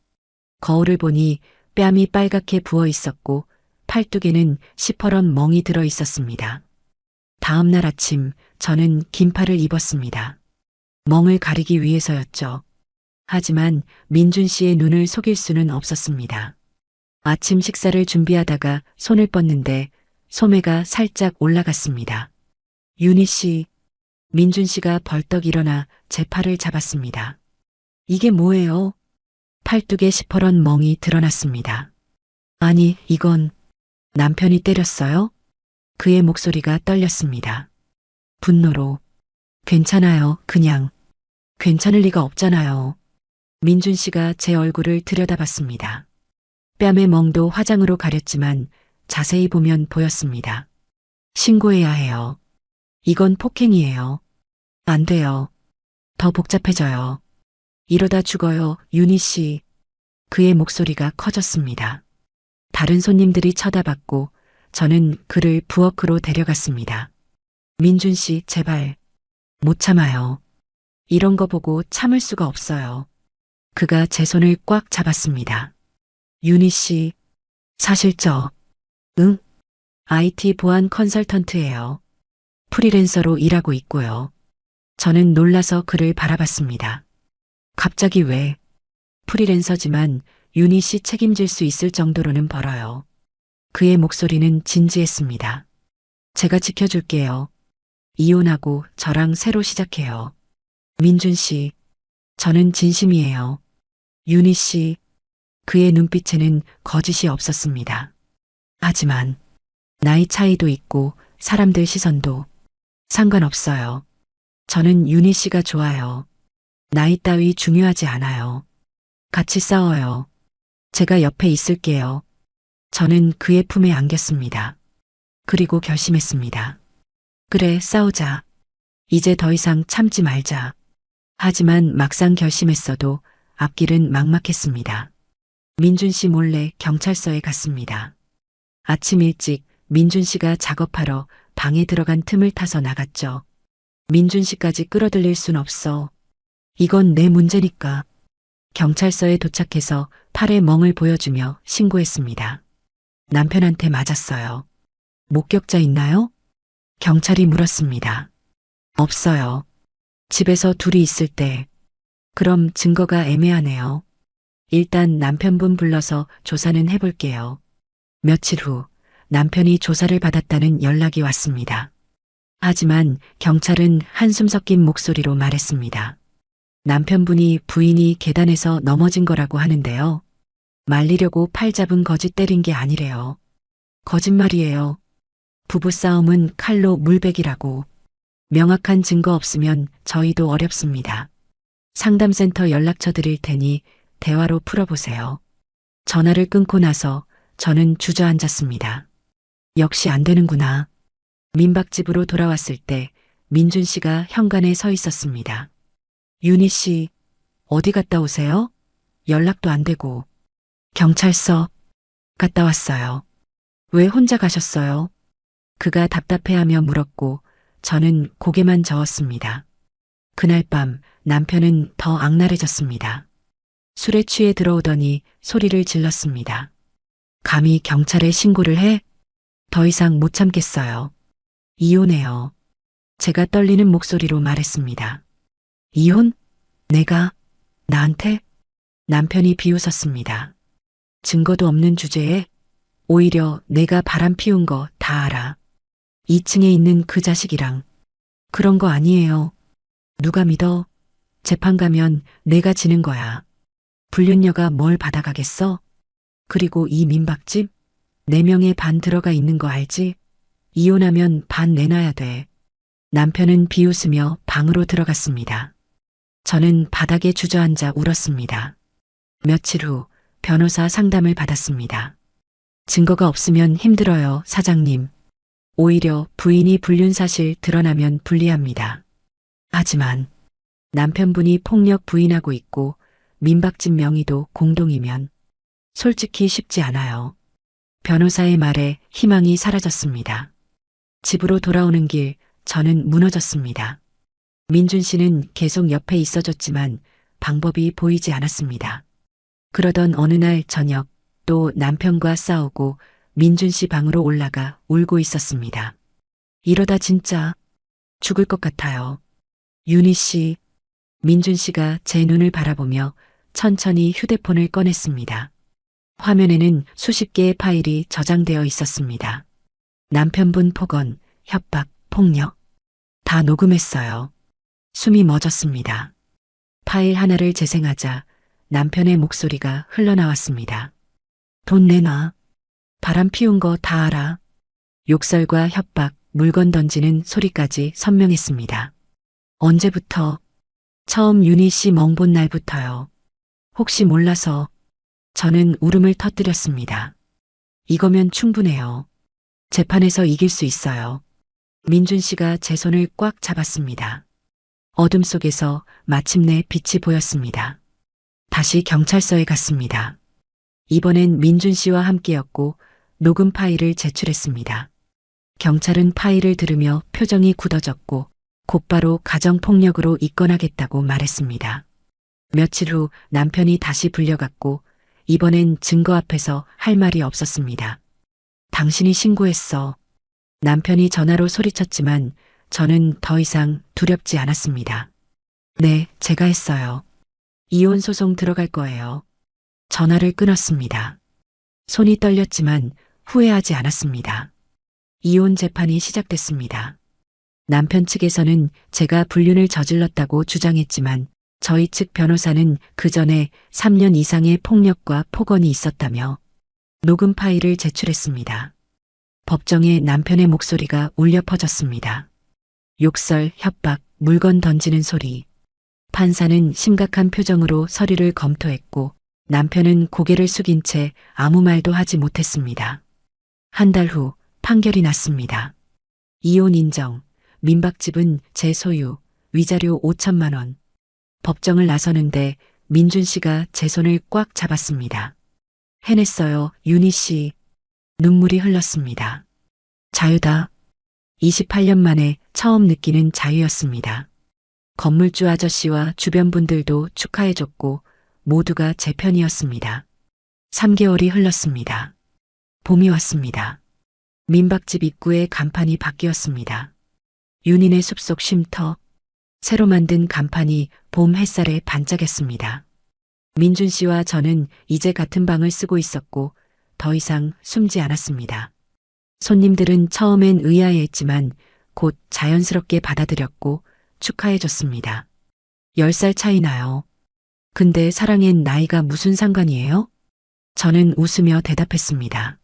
거울을 보니 뺨이 빨갛게 부어 있었고 팔뚝에는 시퍼런 멍이 들어 있었습니다. 다음 날 아침 저는 긴팔을 입었습니다. 멍을 가리기 위해서였죠. 하지만 민준 씨의 눈을 속일 수는 없었습니다. 아침 식사를 준비하다가 손을 뻗는데 소매가 살짝 올라갔습니다. 윤희 씨, 민준 씨가 벌떡 일어나 제 팔을 잡았습니다. 이게 뭐예요? 팔뚝에 시퍼런 멍이 드러났습니다. 아니, 이건 남편이 때렸어요? 그의 목소리가 떨렸습니다. 분노로. 괜찮아요, 그냥. 괜찮을 리가 없잖아요. 민준 씨가 제 얼굴을 들여다봤습니다. 뺨의 멍도 화장으로 가렸지만 자세히 보면 보였습니다. 신고해야 해요. 이건 폭행이에요. 안 돼요. 더 복잡해져요. 이러다 죽어요, 윤희 씨. 그의 목소리가 커졌습니다. 다른 손님들이 쳐다봤고 저는 그를 부엌으로 데려갔습니다. 민준 씨, 제발. 못 참아요. 이런 거 보고 참을 수가 없어요. 그가 제 손을 꽉 잡았습니다. 윤희 씨, 사실 응? IT 보안 컨설턴트예요. 프리랜서로 일하고 있고요. 저는 놀라서 그를 바라봤습니다. 갑자기 왜? 프리랜서지만 윤희 씨 책임질 수 있을 정도로는 벌어요. 그의 목소리는 진지했습니다. 제가 지켜줄게요. 이혼하고 저랑 새로 시작해요. 민준 씨, 저는 진심이에요. 윤희 씨, 그의 눈빛에는 거짓이 없었습니다. 하지만 나이 차이도 있고 사람들 시선도 상관없어요. 저는 윤희 씨가 좋아요. 나이 따위 중요하지 않아요. 같이 싸워요. 제가 옆에 있을게요. 저는 그의 품에 안겼습니다. 그리고 결심했습니다. 그래, 싸우자. 이제 더 이상 참지 말자. 하지만 막상 결심했어도 앞길은 막막했습니다. 민준 씨 몰래 경찰서에 갔습니다. 아침 일찍 민준 씨가 작업하러 방에 들어간 틈을 타서 나갔죠. 민준 씨까지 끌어들일 순 없어. 이건 내 문제니까. 경찰서에 도착해서 팔에 멍을 보여주며 신고했습니다. 남편한테 맞았어요. 목격자 있나요? 경찰이 물었습니다. 없어요. 집에서 둘이 있을 때. 그럼 증거가 애매하네요. 일단 남편분 불러서 조사는 해볼게요. 며칠 후 남편이 조사를 받았다는 연락이 왔습니다. 하지만 경찰은 한숨 섞인 목소리로 말했습니다. 남편분이 부인이 계단에서 넘어진 거라고 하는데요. 말리려고 팔 잡은 거지 때린 게 아니래요. 거짓말이에요. 부부싸움은 칼로 물베기라고. 명확한 증거 없으면 저희도 어렵습니다. 상담센터 연락처 드릴 테니 대화로 풀어보세요. 전화를 끊고 나서 저는 주저앉았습니다. 역시 안 되는구나. 민박집으로 돌아왔을 때 민준 씨가 현관에 서 있었습니다. 윤희 씨, 어디 갔다 오세요? 연락도 안 되고. 경찰서 갔다 왔어요. 왜 혼자 가셨어요? 그가 답답해하며 물었고 저는 고개만 저었습니다. 그날 밤 남편은 더 악랄해졌습니다. 술에 취해 들어오더니 소리를 질렀습니다. 감히 경찰에 신고를 해? 더 이상 못 참겠어요. 이혼해요. 제가 떨리는 목소리로 말했습니다. 이혼? 내가? 나한테? 남편이 비웃었습니다. 증거도 없는 주제에 오히려 내가 바람 피운 거 다 알아. 2층에 있는 그 자식이랑. 그런 거 아니에요. 누가 믿어? 재판 가면 내가 지는 거야. 불륜녀가 뭘 받아가겠어? 그리고 이 민박집? 4명의 반 들어가 있는 거 알지? 이혼하면 반 내놔야 돼. 남편은 비웃으며 방으로 들어갔습니다. 저는 바닥에 주저앉아 울었습니다. 며칠 후 변호사 상담을 받았습니다. 증거가 없으면 힘들어요, 사장님. 오히려 부인이 불륜 사실 드러나면 불리합니다. 하지만 남편분이 폭력 부인하고 있고 민박집 명의도 공동이면 솔직히 쉽지 않아요. 변호사의 말에 희망이 사라졌습니다. 집으로 돌아오는 길 저는 무너졌습니다. 민준 씨는 계속 옆에 있어줬지만 방법이 보이지 않았습니다. 그러던 어느 날 저녁 또 남편과 싸우고 민준 씨 방으로 올라가 울고 있었습니다. 이러다 진짜 죽을 것 같아요. 윤희 씨, 민준 씨가 제 눈을 바라보며 천천히 휴대폰을 꺼냈습니다. 화면에는 수십 개의 파일이 저장되어 있었습니다. 남편분 폭언, 협박, 폭력. 다 녹음했어요. 숨이 멎었습니다. 파일 하나를 재생하자 남편의 목소리가 흘러나왔습니다. 돈 내놔. 바람 피운 거 다 알아. 욕설과 협박, 물건 던지는 소리까지 선명했습니다. 언제부터? 처음 윤희 씨 멍본 날부터요. 혹시 몰라서. 저는 울음을 터뜨렸습니다. 이거면 충분해요. 재판에서 이길 수 있어요. 민준 씨가 제 손을 꽉 잡았습니다. 어둠 속에서 마침내 빛이 보였습니다. 다시 경찰서에 갔습니다. 이번엔 민준 씨와 함께였고 녹음 파일을 제출했습니다. 경찰은 파일을 들으며 표정이 굳어졌고 곧바로 가정폭력으로 입건하겠다고 말했습니다. 며칠 후 남편이 다시 불려갔고 이번엔 증거 앞에서 할 말이 없었습니다. 당신이 신고했어. 남편이 전화로 소리쳤지만 저는 더 이상 두렵지 않았습니다. 네, 제가 했어요. 이혼 소송 들어갈 거예요. 전화를 끊었습니다. 손이 떨렸지만 후회하지 않았습니다. 이혼 재판이 시작됐습니다. 남편 측에서는 제가 불륜을 저질렀다고 주장했지만 저희 측 변호사는 그 전에 3년 이상의 폭력과 폭언이 있었다며 녹음 파일을 제출했습니다. 법정에 남편의 목소리가 울려 퍼졌습니다. 욕설, 협박, 물건 던지는 소리. 판사는 심각한 표정으로 서류를 검토했고 남편은 고개를 숙인 채 아무 말도 하지 못했습니다. 한 달 후 판결이 났습니다. 이혼 인정, 민박집은 제 소유, 위자료 5천만 원. 법정을 나서는데 민준 씨가 제 손을 꽉 잡았습니다. 해냈어요, 윤희 씨. 눈물이 흘렀습니다. 자유다. 28년 만에 처음 느끼는 자유였습니다. 건물주 아저씨와 주변 분들도 축하해줬고 모두가 제 편이었습니다. 3개월이 흘렀습니다. 봄이 왔습니다. 민박집 입구에 간판이 바뀌었습니다. 윤인의 숲속 쉼터. 새로 만든 간판이 봄 햇살에 반짝였습니다. 민준 씨와 저는 이제 같은 방을 쓰고 있었고 더 이상 숨지 않았습니다. 손님들은 처음엔 의아해했지만 곧 자연스럽게 받아들였고 축하해줬습니다. 10살 차이 나요. 근데 사랑엔 나이가 무슨 상관이에요? 저는 웃으며 대답했습니다.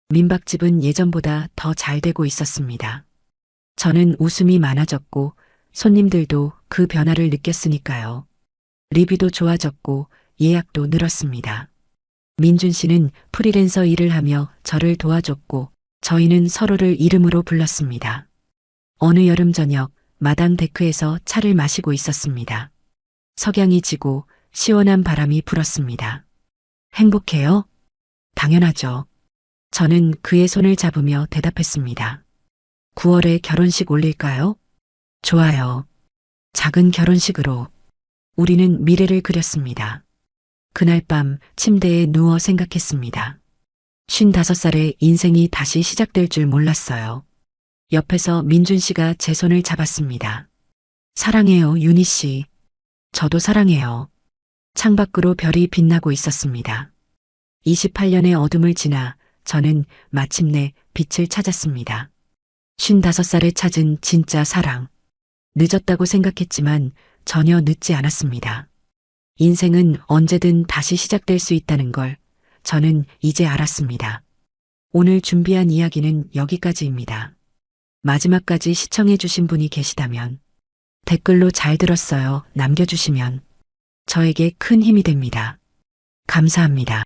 민박집은 예전보다 더 잘 되고 있었습니다. 저는 웃음이 많아졌고 손님들도 그 변화를 느꼈으니까요. 리뷰도 좋아졌고 예약도 늘었습니다. 민준 씨는 프리랜서 일을 하며 저를 도와줬고 저희는 서로를 이름으로 불렀습니다. 어느 여름 저녁 마당 데크에서 차를 마시고 있었습니다. 석양이 지고 시원한 바람이 불었습니다. 행복해요? 당연하죠. 저는 그의 손을 잡으며 대답했습니다. 9월에 결혼식 올릴까요? 좋아요. 작은 결혼식으로. 우리는 미래를 그렸습니다. 그날 밤 침대에 누워 생각했습니다. 55살의 인생이 다시 시작될 줄 몰랐어요. 옆에서 민준 씨가 제 손을 잡았습니다. 사랑해요, 윤희 씨. 저도 사랑해요. 창밖으로 별이 빛나고 있었습니다. 28년의 어둠을 지나 저는 마침내 빛을 찾았습니다. 55살에 찾은 진짜 사랑. 늦었다고 생각했지만 전혀 늦지 않았습니다. 인생은 언제든 다시 시작될 수 있다는 걸 저는 이제 알았습니다. 오늘 준비한 이야기는 여기까지입니다. 마지막까지 시청해주신 분이 계시다면 댓글로 잘 들었어요 남겨주시면 저에게 큰 힘이 됩니다. 감사합니다.